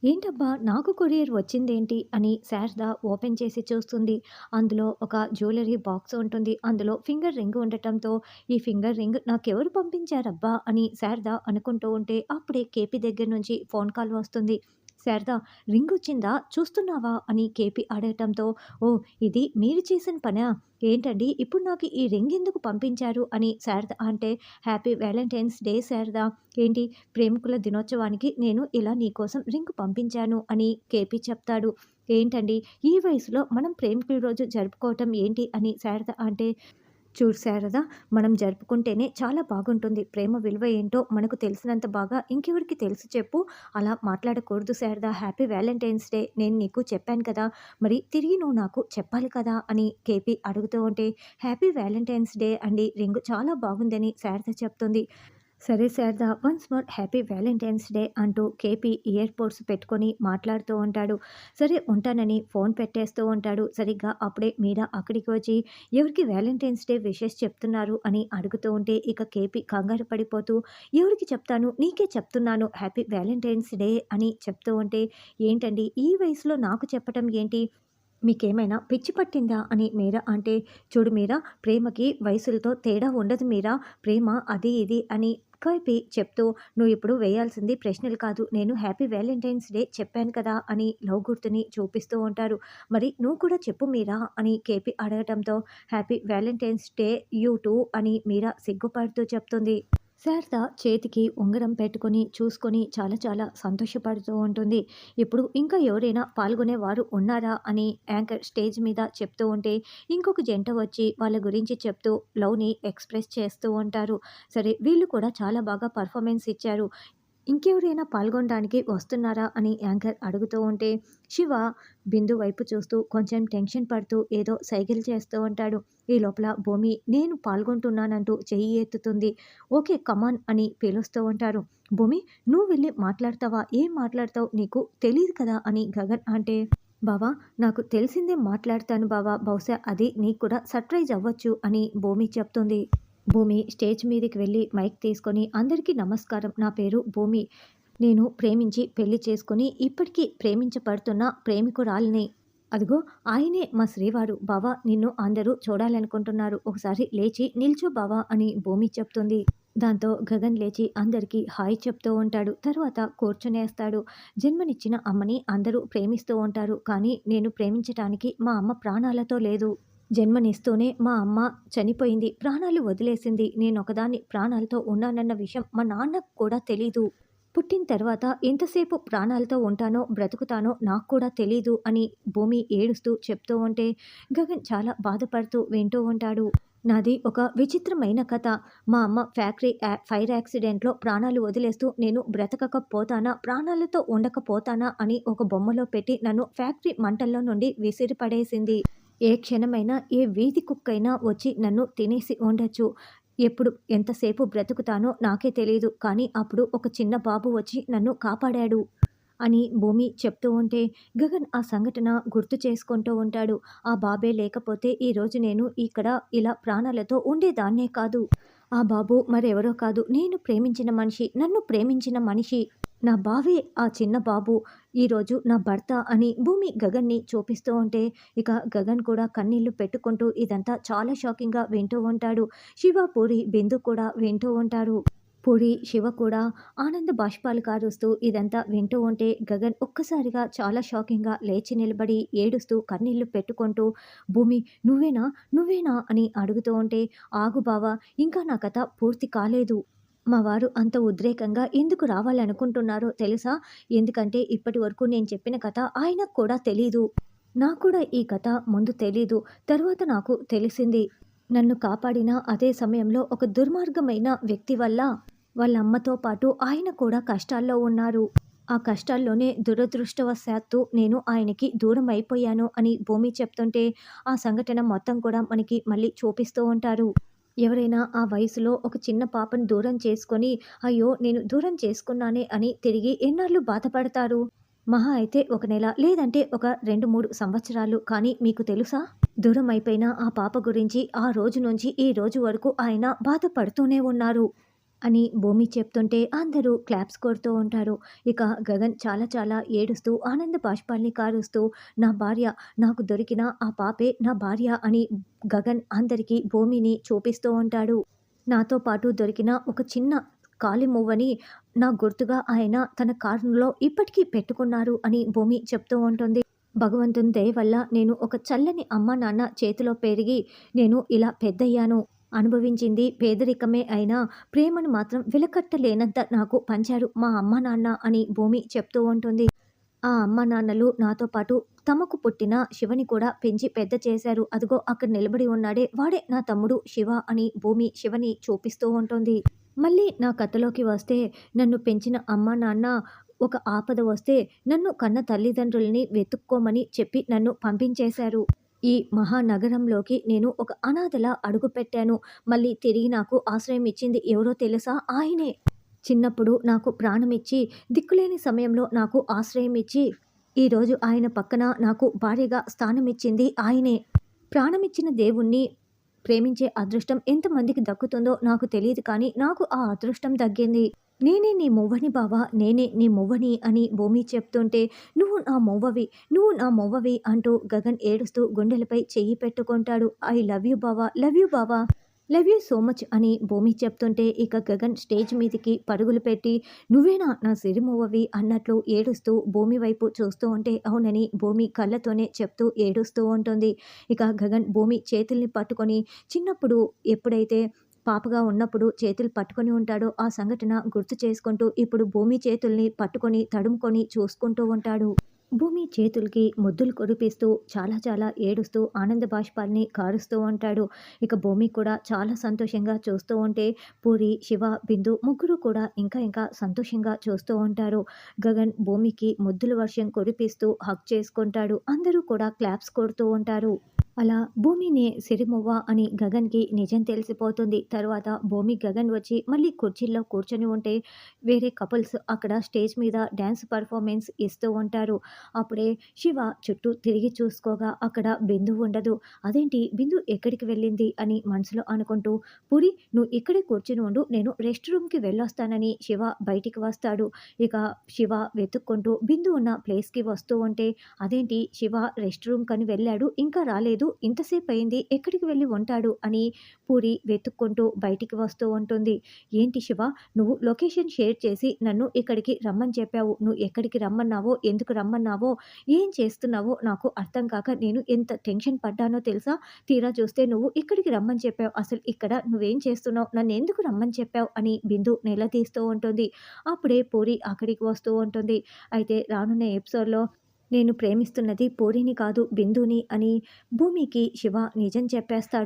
ఏంటబ్బా! నాకు కొరియర్ వచ్చిందేంటి అని శారద ఓపెన్ చేసి చూస్తుంది. అందులో ఒక జ్యువెల్లరీ బాక్స్ ఉంటుంది. అందులో ఫింగర్ రింగ్ ఉండటంతో, ఈ ఫింగర్ రింగ్ నాకెవరు పంపించారబ్బా! అని శారద అనుకుంటూ ఉంటే, అప్పుడే కేపీ దగ్గర నుంచి ఫోన్ కాల్ వస్తుంది. శారద, రింగొచ్చిందా? చూస్తున్నావా? అని కేపీ అడగటంతో, ఓహ్! ఇది మీరు చేసిన పనా? ఏంటండి ఇప్పుడు నాకు ఈ రింగ్ ఎందుకు పంపించారు? అని శారద అంటే, హ్యాపీ వాలంటైన్స్ డే శారద. ఏంటి ప్రేమికుల దినోత్సవానికి నేను ఇలా నీకోసం రింగ్ పంపించాను అని కేపీ చెప్తాడు. ఏంటండి ఈ వయసులో మనం ప్రేమికుల రోజు జరుపుకోవటం ఏంటి అని శారద అంటే, చూడు శారద, మనం జరుపుకుంటేనే చాలా బాగుంటుంది. ప్రేమ విలువ ఏంటో మనకు తెలిసినంత బాగా ఇంకెవరికి తెలుసు చెప్పు? అలా మాట్లాడకూడదు శారద. హ్యాపీ వాలంటైన్స్ డే నేను నీకు చెప్పాను కదా! మరి తిరిగి నువ్వు నాకు చెప్పాలి కదా! అని కేపీ అడుగుతూ ఉంటే, హ్యాపీ వాలంటైన్స్ డే అండి. రింగ్ చాలా బాగుందని శారద చెప్తుంది. సరే Sharada, once more happy Valentine's day అంటూ కేపీ ఇయర్ పోడ్స్ పెట్టుకొని మాట్లాడుతూ ఉంటాడు. సరే ఉంటానని ఫోన్ పెట్టేస్తూ ఉంటాడు. సరిగ్గా అప్పుడే మీరా అక్కడికి వచ్చి ఎవరికి వ్యాలంటైన్స్ డే విషెస్ చెప్తున్నారు అని అడుగుతూ ఉంటే, ఇక కేపీ కంగారు పడిపోతూ ఎవరికి చెప్తాను, నీకే చెప్తున్నాను హ్యాపీ వ్యాలంటైన్స్ డే అని చెప్తూ ఉంటే, ఏంటండి ఈ వయసులో నాకు చెప్పటం ఏంటి? మీకేమైనా పిచ్చి పట్టిందా అని మీరా అంటే, చూడు మీరా, ప్రేమకి వయసులతో తేడా ఉండదు మీరా, ప్రేమ అది ఇది అని కలిపి చెప్తూ, నువ్వు ఇప్పుడు వేయాల్సింది ప్రశ్నలు కాదు, నేను హ్యాపీ వ్యాలంటైన్స్ డే చెప్పాను కదా అని లవ్ గుర్తుని చూపిస్తూ ఉంటారు. మరి నువ్వు కూడా చెప్పు మీరా అని కేపీ అడగటంతో, happy Valentine's day you too అని మీరా సిగ్గుపడుతూ చెప్తుంది. శారద చేతికి ఉంగరం పెట్టుకొని చూసుకొని చాలా చాలా సంతోషపడుతూ ఉంటుంది. ఇప్పుడు ఇంకా ఎవరైనా పాల్గొనేవారు ఉన్నారా అని యాంకర్ స్టేజ్ మీద చెప్తూ ఉంటే, ఇంకొక జంట వచ్చి వాళ్ళ గురించి చెప్తూ లవ్ని ఎక్స్ప్రెస్ చేస్తూ ఉంటారు. సరే వీళ్ళు కూడా చాలా బాగా పర్ఫార్మెన్స్ ఇచ్చారు. ఇంకెవరైనా పాల్గొనడానికి వస్తున్నారా అని యాంకర్ అడుగుతూ ఉంటే, శివ బిందు వైపు చూస్తూ కొంచెం టెన్షన్ పడుతూ ఏదో సైగలు చేస్తూ ఉంటాడు. ఈ లోపల భూమి నేను పాల్గొంటున్నానంటూ చెయ్యి ఎత్తుతుంది. ఓకే కమాన్ అని పిలుస్తూ ఉంటారు. భూమి, నువ్వు వెళ్ళి మాట్లాడతావా? ఏం మాట్లాడతావు? నీకు తెలియదు కదా అని గగన్ అంటే, బావా, నాకు తెలిసిందే మాట్లాడతాను బావా, బహుశా అది నీకు కూడా సర్ప్రైజ్ అవ్వచ్చు అని భూమి చెప్తుంది. భూమి స్టేజ్ మీదకి వెళ్ళి మైక్ తీసుకొని, అందరికీ నమస్కారం, నా పేరు భూమి, నేను ప్రేమించి పెళ్లి చేసుకొని ఇప్పటికీ ప్రేమించబడుతున్న ప్రేమికురాలిని. అదిగో ఆయనే మా శ్రీవారు. బావా, నిన్ను అందరూ చూడాలనుకుంటున్నారు, ఒకసారి లేచి నిల్చో బావా అని భూమి చెప్తుంది. దాంతో గగన్ లేచి అందరికీ హాయ్ చెప్తూ ఉంటాడు. తర్వాత కూర్చునేస్తాడు. జన్మనిచ్చిన అమ్మని అందరూ ప్రేమిస్తూ ఉంటారు, కానీ నేను ప్రేమించటానికి మా అమ్మ ప్రాణాలతో లేదు. జన్మనిస్తూనే మా అమ్మ చనిపోయింది, ప్రాణాలు వదిలేసింది. నేనొకదాన్ని ప్రాణాలతో ఉన్నానన్న విషయం మా నాన్నకు కూడా తెలీదు. పుట్టిన తర్వాత ఎంతసేపు ప్రాణాలతో ఉంటానో, బ్రతుకుతానో నాకు కూడా తెలీదు అని భూమి ఏడుస్తూ చెప్తూ ఉంటే, గగన్ చాలా బాధపడుతూ వింటూ ఉంటాడు. నాది ఒక విచిత్రమైన కథ. మా అమ్మ ఫైర్ యాక్సిడెంట్‌లో ప్రాణాలు వదిలేస్తూ నేను బ్రతకకపోతానా, ప్రాణాలతో ఉండకపోతానా అని ఒక బొమ్మలో పెట్టి నన్ను ఫ్యాక్టరీ మంటల్లో నుండి విసిరిపడేసింది. ఏ క్షణమైనా ఏ వీధి కుక్కైనా వచ్చి నన్ను తినేసి ఉండొచ్చు. ఎప్పుడు ఎంతసేపు బ్రతుకుతానో నాకే తెలీదు. కానీ అప్పుడు ఒక చిన్న బాబు వచ్చి నన్ను కాపాడాడు అని భూమి చెప్తూ ఉంటే, గగన్ ఆ సంఘటన గుర్తు చేసుకుంటూ ఉంటాడు. ఆ బాబే లేకపోతే ఈరోజు నేను ఇక్కడ ఇలా ప్రాణాలతో ఉండేదాన్నే కాదు. ఆ బాబు మరెవరో కాదు, నేను ప్రేమించిన మనిషి, నన్ను ప్రేమించిన మనిషి. నా బావే ఆ చిన్న బాబు. ఈరోజు నా భర్త అని భూమి గగన్‌ని చూపిస్తూ ఉంటే, ఇక గగన్ కూడా కన్నీళ్లు పెట్టుకుంటూ ఇదంతా చాలా షాకింగ్‌గా వింటూ ఉంటాడు. శివ, పూరి, బిందు కూడా వింటూ ఉంటారు. పూరి, శివ కూడా ఆనంద బాష్పాలు కారుస్తూ ఇదంతా వింటూ ఉంటే, గగన్ ఒక్కసారిగా చాలా షాకింగ్‌గా లేచి నిలబడి ఏడుస్తూ కన్నీళ్లు పెట్టుకుంటూ, భూమి, నువ్వేనా? నువ్వేనా? అని అడుగుతూ ఉంటే, ఆగు బావ, ఇంకా నా కథ పూర్తి కాలేదు. మా వారు అంత ఉద్రేకంగా ఎందుకు రావాలనుకుంటున్నారో తెలుసా? ఎందుకంటే ఇప్పటి వరకు నేను చెప్పిన కథ ఆయనకు కూడా తెలీదు. నాకు కూడా ఈ కథ ముందు తెలీదు. తరువాత నాకు తెలిసింది. నన్ను కాపాడిన అదే సమయంలో ఒక దుర్మార్గమైన వ్యక్తి వల్ల వాళ్ళ అమ్మతో పాటు ఆయన కూడా కష్టాల్లో ఉన్నారు. ఆ కష్టాల్లోనే దురదృష్టవశాత్తు నేను ఆయనకి దూరం అయిపోయాను అని భూమి చెప్తుంటే, ఆ సంఘటన మొత్తం కూడా మనకి మళ్ళీ చూపిస్తూ ఉంటారు. ఎవరైనా ఆ వయసులో ఒక చిన్న పాపను దూరం చేసుకొని, అయ్యో! నేను దూరం చేసుకున్నానే అని తిరిగి ఎన్నాళ్ళు బాధపడతారు? మహా అయితే ఒక నెల, లేదంటే ఒక 2, 3 సంవత్సరాలు. కానీ మీకు తెలుసా? దూరం అయిపోయిన ఆ పాప గురించి ఆ రోజు నుంచి ఈ రోజు వరకు ఆయన బాధపడుతూనే ఉన్నారు. అని భూమి చెప్తుంటే అందరూ క్లాప్స్ కొడుతూ ఉంటారు. ఇక గగన్ చాలా చాలా ఏడుస్తూ ఆనంద బాష్పాల్ని కారుస్తూ నా భార్య, నాకు దొరికిన ఆ పాపే నా భార్య అని గగన్ అందరికీ భూమిని చూపిస్తూ ఉంటాడు. నాతో పాటు దొరికిన ఒక చిన్న కాలి మువ్వని నా గుర్తుగా ఆయన తన కారులో ఇప్పటికీ పెట్టుకున్నారు అని భూమి చెప్తూ ఉంటుంది. భగవంతుని దయ వల్ల నేను ఒక చల్లని అమ్మ నాన్న చేతిలో పెరిగి నేను ఇలా పెద్దయ్యాను. అనుభవించింది పేదరికమే అయినా ప్రేమను మాత్రం వెలకట్టలేనంత నాకు పంచారు మా అమ్మ నాన్న అని భూమి చెప్తూ ఉంటుంది. ఆ అమ్మ నాన్నలు నాతో పాటు తమకు పుట్టిన శివని కూడా పెంచి పెద్ద చేశారు. అదిగో అక్కడ నిలబడి ఉన్నాడే వాడే నా తమ్ముడు శివ అని భూమి శివని చూపిస్తూ ఉంటుంది. మళ్ళీ నా కథలోకి వస్తే నన్ను పెంచిన అమ్మ నాన్న ఒక ఆపద వస్తే నన్ను కన్న తల్లిదండ్రుల్ని వెతుక్కోమని చెప్పి నన్ను పంపించేశారు. ఈ మహానగరంలోకి నేను ఒక అనాథలా అడుగుపెట్టాను. మళ్ళీ తిరిగి నాకు ఆశ్రయం ఇచ్చింది ఎవరో తెలుసా? ఆయనే. చిన్నప్పుడు నాకు ప్రాణమిచ్చి, దిక్కులేని సమయంలో నాకు ఆశ్రయం ఇచ్చి, ఈరోజు ఆయన పక్కన నాకు భార్యగా స్థానమిచ్చింది ఆయనే. ప్రాణమిచ్చిన దేవుణ్ణి ప్రేమించే అదృష్టం ఎంతమందికి దక్కుతుందో నాకు తెలీదు కానీ, నాకు ఆ అదృష్టం దక్కింది. నేనే నీ మొవ్వని బావా! నేనే నీ మొవ్వని అని భూమి చెప్తుంటే, "నువ్వు నా మొవ్వవి, నువ్వు నా మొవ్వవి" అంటూ గగన్ ఏడుస్తూ గుండెలపై చెయ్యి పెట్టుకుంటాడు. "ఐ లవ్ యూ బావా! లవ్ యూ బావా! లవ్ యూ సో మచ్" అని భూమి చెప్తుంటే, ఇక గగన్ స్టేజ్ మీదికి పరుగులు పెట్టి, "నువ్వేనా నా సిరిమొవ్వవి" అన్నట్లు ఏడుస్తూ భూమి వైపు చూస్తూ ఉంటే, అవునని భూమి కళ్ళతోనే చెప్తూ ఏడుస్తూ ఉంటుంది. ఇక గగన్ భూమి చేతుల్ని పట్టుకొని చిన్నప్పుడు ఎప్పుడైతే పాపగా ఉన్నప్పుడు చేతులు పట్టుకొని ఉంటాడో ఆ సంఘటన గుర్తు చేసుకుంటూ ఇప్పుడు భూమి చేతుల్ని పట్టుకొని తడుముకొని చూసుకుంటూ ఉంటాడు. భూమి చేతులకి ముద్దులు కురిపిస్తూ చాలా చాలా ఏడుస్తూ ఆనంద బాష్పాల్ని కారుస్తూ ఉంటాడు. ఇక భూమి కూడా చాలా సంతోషంగా చూస్తూ ఉంటే పూరి, శివ, బిందు ముగ్గురు కూడా ఇంకా ఇంకా సంతోషంగా చూస్తూ ఉంటారు. గగన్ భూమికి ముద్దుల వర్షం కురిపిస్తూ హగ్ చేసుకుంటాడు. అందరూ కూడా క్లాప్స్ కొడుతూ ఉంటారు. అలా భూమినే సిరిమువ్వ అని గగన్‌కి నిజం తెలిసిపోతుంది. తరువాత భూమి, గగన్ వచ్చి మళ్ళీ కుర్చీల్లో కూర్చొని ఉంటే వేరే కపుల్స్ అక్కడ స్టేజ్ మీద డాన్స్ పెర్ఫార్మన్స్ ఇస్తూ ఉంటారు. అప్పుడే శివ చుట్టూ తిరిగి చూసుకోగా అక్కడ బిందు ఉండదు. అదేంటి బిందు ఎక్కడికి వెళ్ళింది అని మనసులో అనుకుంటూ, "పూరి నువ్వు ఇక్కడే కూర్చొని ఉండు. నేను రెస్ట్ రూమ్‌కి వెళ్ళొస్తానని" శివ బయటికి వస్తాడు. ఇక శివ వెతుక్కుంటూ బిందు ఉన్న ప్లేస్‌కి వస్తూ ఉంటే, "అదేంటి శివ రెస్ట్ రూమ్‌కని వెళ్ళాడు. ఇంకా రాలేదు. ఇంతసేపయింది. ఎక్కడికి వెళ్ళి ఉంటాడు" అని పూరి వెతుక్కుంటూ బయటికి వస్తూ ఉంటుంది. "ఏంటి శివ నువ్వు లొకేషన్ షేర్ చేసి నన్ను ఇక్కడికి రమ్మని చెప్పావు. నువ్వు ఎక్కడికి రమ్మన్నావో, ఎందుకు రమ్మన్నావో, ఏం చేస్తున్నావో నాకు అర్థం కాక నేను ఎంత టెన్షన్ పడ్డానో తెలుసా? తీరా చూస్తే నువ్వు ఇక్కడికి రమ్మని చెప్పావు. అసలు ఇక్కడ నువ్వేం చేస్తున్నావు? నన్నెందుకు రమ్మని చెప్పావు?" అని బిందు నిలదీస్తూ ఉంటుంది. అప్పుడే పూరి అక్కడికి వస్తూ ఉంటుంది. అయితే రానున్న ఎపిసోడ్‌లో నేను ప్రేమిస్తున్నది పూరిని కాదు బిందుని అని భూమికి శివ నిజం చెప్పేస్తాడు.